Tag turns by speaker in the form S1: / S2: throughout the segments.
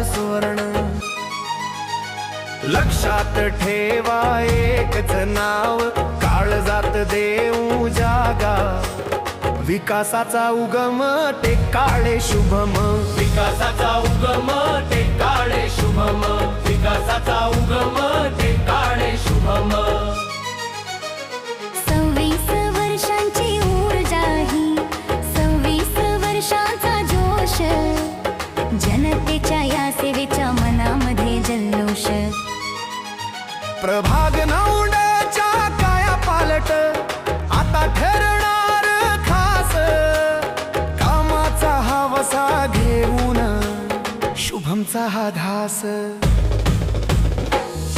S1: सुवर्ण। लक्षात ठेवा एकच नाव, काळजात देऊ जागा। विकासाचा उगम टेकाळे शुभम,
S2: विकासाचा उगम टेकाळे शुभम, विकासाचा उगम टेकाळे शुभम।
S3: 26 वर्षांची ऊर्जा ही, 26 वर्षांचा जोश, जनतेच्या या सेवेच्या मनामध्ये जल्लोष।
S1: प्रभाग नौंडच्या काया पालट आता ठरणार खास। कामाचा हा वसा घेऊन शुभमचा हा ध्यास।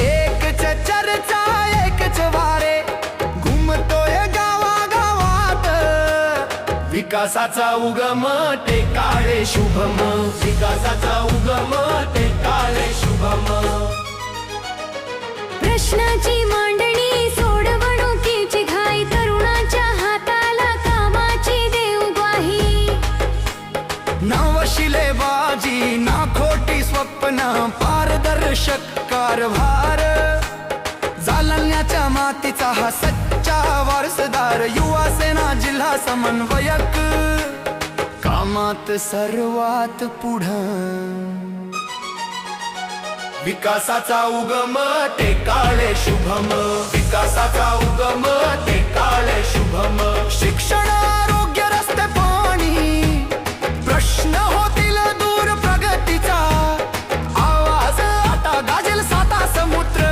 S1: एकच चर्चा एकच वारे, घुमतोय गावागावात। विकासाचा उगम टेकाळे शुभम,
S2: विकासाचा उगम टेकाळे शुभम।
S3: प्रश्नाची मांडणी सोडवणुकीची घाई, तरुणाच्या हाताला कामाची देऊ ग्वाही।
S1: ना वशिलेबाजी ना खोटी स्वप्न, पारदर्शक कारभार। जालन्याच्या मातीचा हा सच्चा वारसदार, युवा सेना जिल्हा समन्वयक, कामात सर्वात पुढं। विकासाचा उगम टेकाळे शुभम, विकासाचा उगम टेकाळे शुभम। शिक्षण आरोग्य रस्ते पाणी, प्रश्न होतील दूर प्रगतीचा। आवाज आता गाजेल साता समुद्र,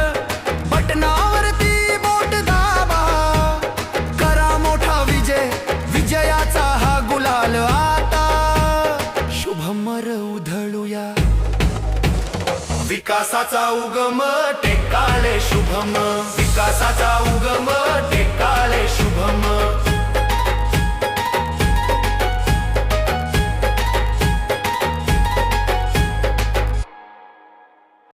S1: बटनावरती बोट दाबा। करा मोठा विजय, विजयाचा हा गुलाल आता। शुभमर उधळूया, विकासाचा उगम टेकाळे शुभम, विकासाचा